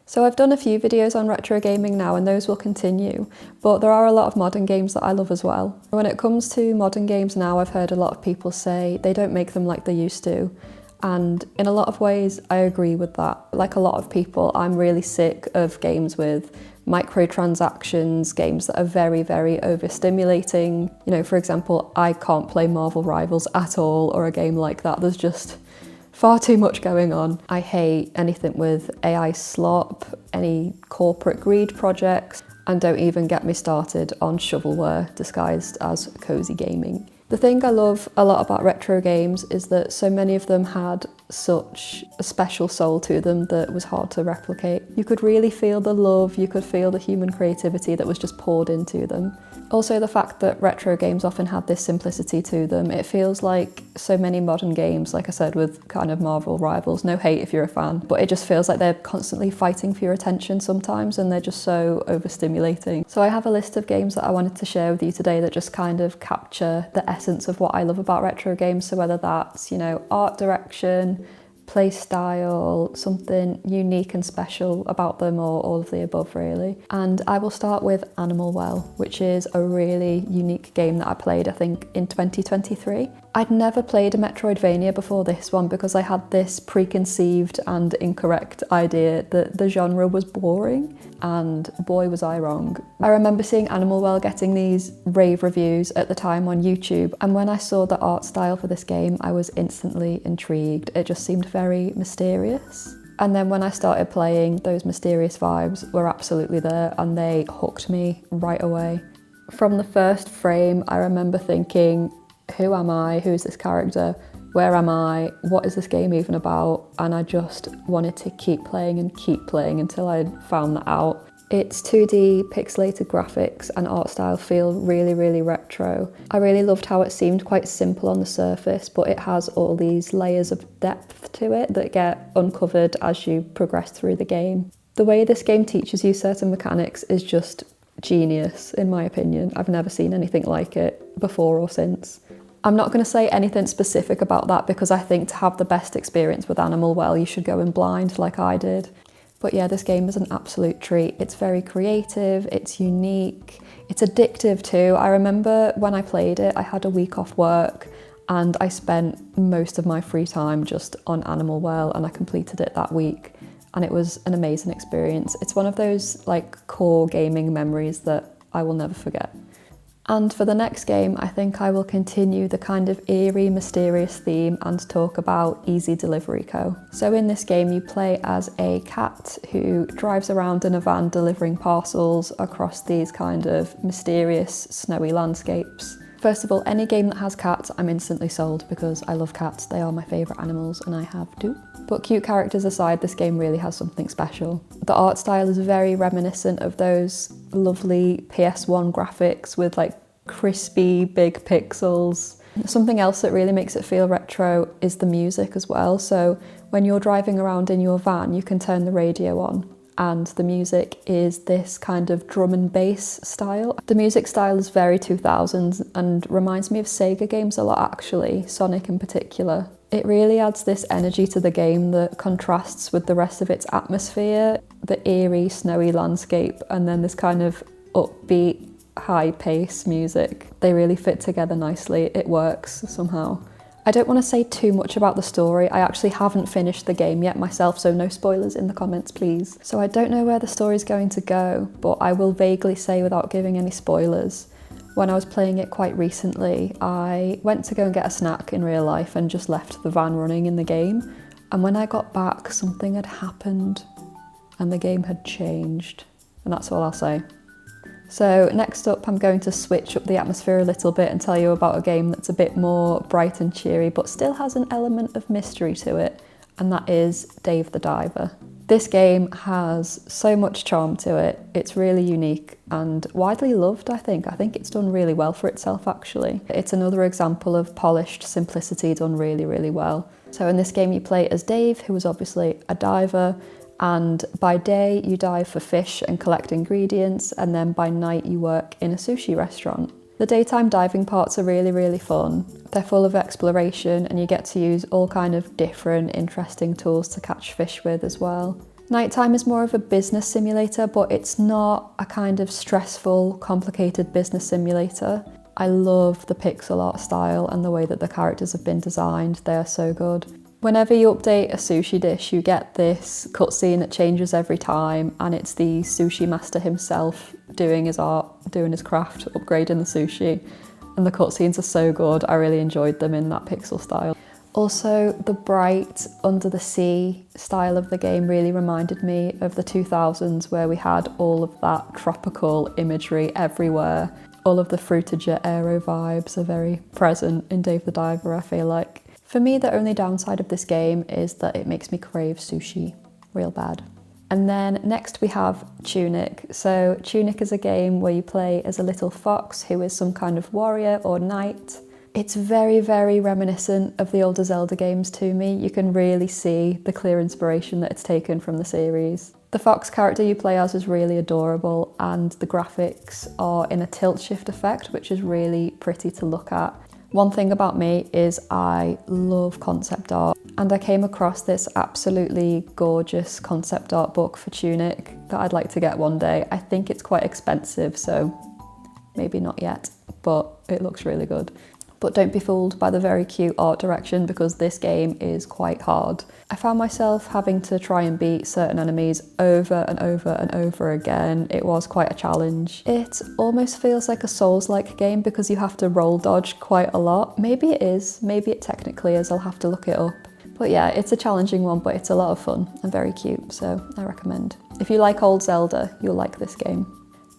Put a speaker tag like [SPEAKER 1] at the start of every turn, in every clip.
[SPEAKER 1] So I've done a few videos on retro gaming now and those will continue, but there are a lot of modern games that I love as well. When it comes to modern games now, I've heard a lot of people say they don't make them like they used to. And in a lot of ways, I agree with that. Like a lot of people, I'm really sick of games with microtransactions, games that are very, very overstimulating. You know, for example, I can't play Marvel Rivals at all, or a game like that. There's just far too much going on. I hate anything with AI slop, any corporate greed projects, and don't even get me started on shovelware disguised as cozy gaming. The thing I love a lot about retro games is that so many of them had such a special soul to them that was hard to replicate. You could really feel the love, you could feel the human creativity that was just poured into them. Also the fact that retro games often had this simplicity to them. It feels like so many modern games, like I said with kind of Marvel Rivals, no hate if you're a fan, but it just feels like they're constantly fighting for your attention sometimes and they're just so overstimulating. So I have a list of games that I wanted to share with you today that just kind of capture the essence of what I love about retro games. So whether that's, you know, art direction, play style, something unique and special about them, or all of the above really. And I will start with Animal Well, which is a really unique game that I played, I think, in 2023. I'd never played a Metroidvania before this one because I had this preconceived and incorrect idea that the genre was boring, and boy was I wrong. I remember seeing Animal Well getting these rave reviews at the time on YouTube, and when I saw the art style for this game, I was instantly intrigued. It just seemed very mysterious. And then when I started playing, those mysterious vibes were absolutely there and they hooked me right away. From the first frame, I remember thinking, who am I? Who's this character? Where am I? What is this game even about? And I just wanted to keep playing until I found that out. Its 2D pixelated graphics and art style feel really, really retro. I really loved how it seemed quite simple on the surface, but it has all these layers of depth to it that get uncovered as you progress through the game. The way this game teaches you certain mechanics is just genius, in my opinion. I've never seen anything like it before or since. I'm not going to say anything specific about that because I think to have the best experience with Animal Well, you should go in blind like I did. But yeah, this game is an absolute treat. It's very creative, it's unique, it's addictive too. I remember when I played it, I had a week off work and I spent most of my free time just on Animal Well, and I completed it that week. And it was an amazing experience. It's one of those like core gaming memories that I will never forget. And for the next game, I think I will continue the kind of eerie, mysterious theme and talk about Easy Delivery Co. So in this game, you play as a cat who drives around in a van delivering parcels across these kind of mysterious, snowy landscapes. First of all, any game that has cats, I'm instantly sold because I love cats. They are my favourite animals and I have two. But cute characters aside, this game really has something special. The art style is very reminiscent of those lovely PS1 graphics with like crispy big pixels. Something else that really makes it feel retro is the music as well. So when you're driving around in your van, you can turn the radio on and the music is this kind of drum and bass style. The music style is very 2000s and reminds me of Sega games a lot actually, Sonic in particular. It really adds this energy to the game that contrasts with the rest of its atmosphere, the eerie, snowy landscape, and then this kind of upbeat, high-pace music. They really fit together nicely. It works somehow. I don't want to say too much about the story. I actually haven't finished the game yet myself, so no spoilers in the comments, please. So I don't know where the story's going to go, but I will vaguely say without giving any spoilers. When I was playing it quite recently, I went to go and get a snack in real life and just left the van running in the game. And when I got back, something had happened and the game had changed. And that's all I'll say. So next up, I'm going to switch up the atmosphere a little bit and tell you about a game that's a bit more bright and cheery, but still has an element of mystery to it, and that is Dave the Diver. This game has so much charm to it. It's really unique and widely loved, I think. I think it's done really well for itself, actually. It's another example of polished simplicity done really, really well. So in this game, you play as Dave, who is obviously a diver, and by day you dive for fish and collect ingredients, and then by night you work in a sushi restaurant. The daytime diving parts are really, really fun. They're full of exploration and you get to use all kind of different interesting tools to catch fish with as well. Nighttime is more of a business simulator, but it's not a kind of stressful, complicated business simulator. I love the pixel art style and the way that the characters have been designed. They are so good. Whenever you update a sushi dish, you get this cutscene that changes every time, and it's the sushi master himself doing his art, doing his craft, upgrading the sushi. And the cutscenes are so good. I really enjoyed them in that pixel style. Also, the bright under the sea style of the game really reminded me of the 2000s, where we had all of that tropical imagery everywhere. All of the Fruitager Aero vibes are very present in Dave the Diver, I feel like. For me, the only downside of this game is that it makes me crave sushi real bad. And then next we have Tunic. So Tunic is a game where you play as a little fox who is some kind of warrior or knight. It's very, very reminiscent of the older Zelda games to me. You can really see the clear inspiration that it's taken from the series. The fox character you play as is really adorable, and the graphics are in a tilt shift effect, which is really pretty to look at. One thing about me is I love concept art, and I came across this absolutely gorgeous concept art book for Tunic that I'd like to get one day. I think it's quite expensive, so maybe not yet, but it looks really good. But don't be fooled by the very cute art direction, because this game is quite hard. I found myself having to try and beat certain enemies over and over and over again. It was quite a challenge. It almost feels like a Souls-like game because you have to roll dodge quite a lot. Maybe it is, maybe it technically is, I'll have to look it up. But yeah, it's a challenging one, but it's a lot of fun and very cute, so I recommend. If you like old Zelda, you'll like this game.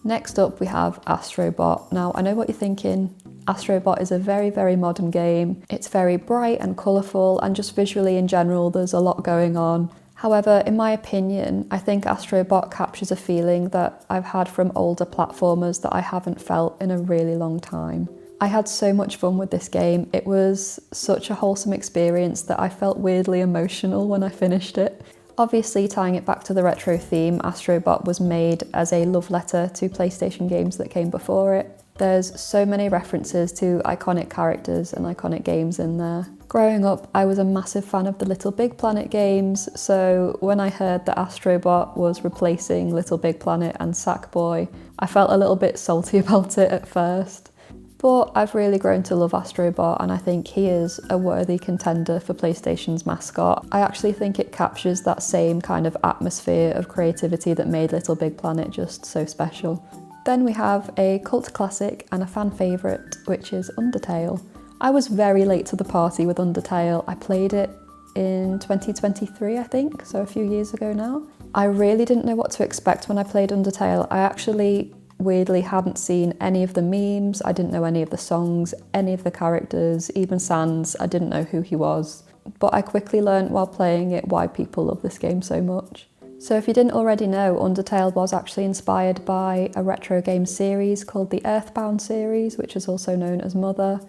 [SPEAKER 1] Next up we have Astrobot. Now I know what you're thinking. Astrobot is a very, very modern game. It's very bright and colourful, and just visually in general there's a lot going on. However, in my opinion, I think Astrobot captures a feeling that I've had from older platformers that I haven't felt in a really long time. I had so much fun with this game. It was such a wholesome experience that I felt weirdly emotional when I finished it. Obviously, tying it back to the retro theme, Astrobot was made as a love letter to PlayStation games that came before it. There's so many references to iconic characters and iconic games in there. Growing up, I was a massive fan of the Little Big Planet games, so when I heard that Astrobot was replacing Little Big Planet and Sackboy, I felt a little bit salty about it at first. But I've really grown to love Astrobot, and I think he is a worthy contender for PlayStation's mascot. I actually think it captures that same kind of atmosphere of creativity that made Little Big Planet just so special. Then we have a cult classic and a fan favourite, which is Undertale. I was very late to the party with Undertale. I played it in 2023, I think, so a few years ago now. I really didn't know what to expect when I played Undertale. I actually weirdly hadn't seen any of the memes, I didn't know any of the songs, any of the characters, even Sans, I didn't know who he was. But I quickly learnt while playing it why people love this game so much. So if you didn't already know, Undertale was actually inspired by a retro game series called the Earthbound series, which is also known as Mother.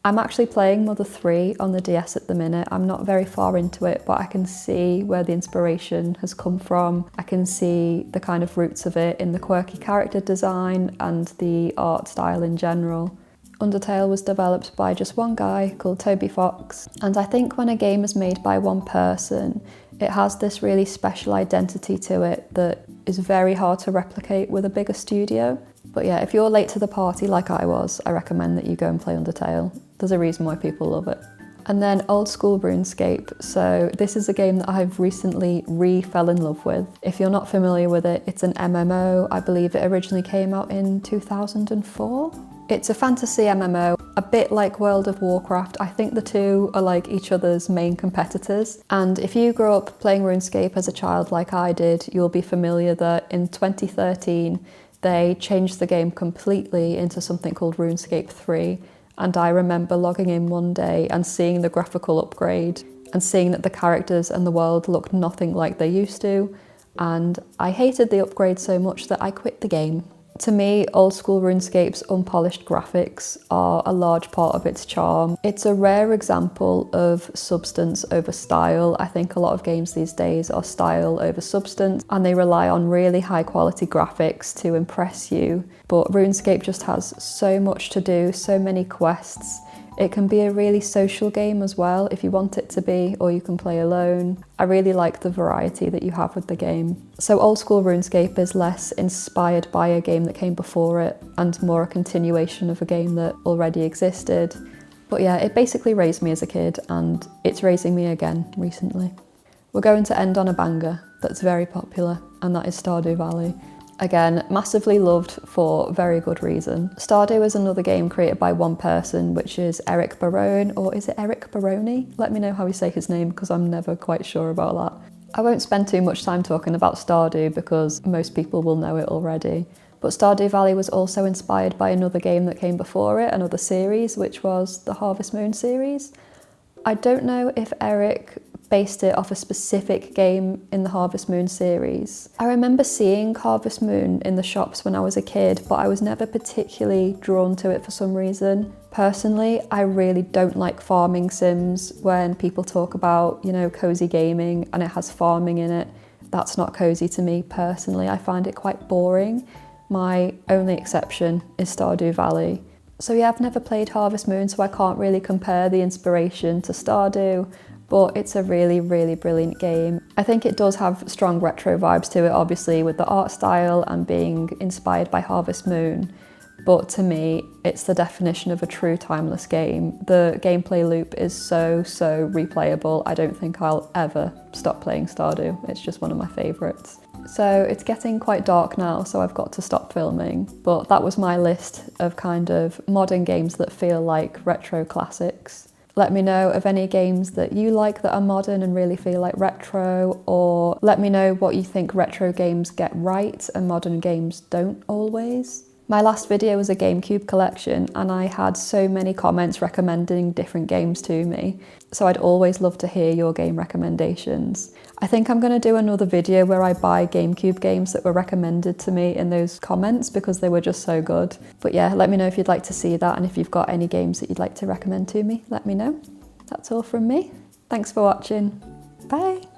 [SPEAKER 1] I'm actually playing Mother 3 on the DS at the minute. I'm not very far into it, but I can see where the inspiration has come from. I can see the kind of roots of it in the quirky character design and the art style in general. Undertale was developed by just one guy called Toby Fox, and I think when a game is made by one person, it has this really special identity to it that is very hard to replicate with a bigger studio. But yeah, if you're late to the party like I was, I recommend that you go and play Undertale. There's a reason why people love it. And then Old School Runescape. So this is a game that I've recently fell in love with. If you're not familiar with it, it's an MMO. I believe it originally came out in 2004. It's a fantasy MMO, a bit like World of Warcraft. I think the two are like each other's main competitors. And if you grew up playing RuneScape as a child like I did, you'll be familiar that in 2013, they changed the game completely into something called RuneScape 3. And I remember logging in one day and seeing the graphical upgrade and seeing that the characters and the world looked nothing like they used to. And I hated the upgrade so much that I quit the game. To me, Old School RuneScape's unpolished graphics are a large part of its charm. It's a rare example of substance over style. I think a lot of games these days are style over substance, and they rely on really high quality graphics to impress you. But RuneScape just has so much to do, so many quests. It can be a really social game as well if you want it to be, or you can play alone. I really like the variety that you have with the game. So Old School Runescape is less inspired by a game that came before it and more a continuation of a game that already existed. But yeah, it basically raised me as a kid and it's raising me again recently. We're going to end on a banger that's very popular, and that is Stardew Valley. Again, massively loved for very good reason. Stardew is another game created by one person, which is Eric Barone, or is it Eric Baroni? Let me know how you say his name because I'm never quite sure about that. I won't spend too much time talking about Stardew because most people will know it already. But Stardew Valley was also inspired by another game that came before it, another series, which was the Harvest Moon series. I don't know if Eric based it off a specific game in the Harvest Moon series. I remember seeing Harvest Moon in the shops when I was a kid, but I was never particularly drawn to it for some reason. Personally, I really don't like farming sims. When people talk about, cozy gaming and it has farming in it, that's not cozy to me personally. I find it quite boring. My only exception is Stardew Valley. So yeah, I've never played Harvest Moon, so I can't really compare the inspiration to Stardew, but it's a really, really brilliant game. I think it does have strong retro vibes to it, obviously, with the art style and being inspired by Harvest Moon. But to me, it's the definition of a true timeless game. The gameplay loop is so replayable. I don't think I'll ever stop playing Stardew. It's just one of my favourites. So it's getting quite dark now, so I've got to stop filming. But that was my list of kind of modern games that feel like retro classics. Let me know of any games that you like that are modern and really feel like retro, or let me know what you think retro games get right and modern games don't always. My last video was a GameCube collection and I had so many comments recommending different games to me, so I'd always love to hear your game recommendations. I think I'm going to do another video where I buy GameCube games that were recommended to me in those comments because they were just so good. But yeah, let me know if you'd like to see that, and if you've got any games that you'd like to recommend to me, let me know. That's all from me. Thanks for watching. Bye!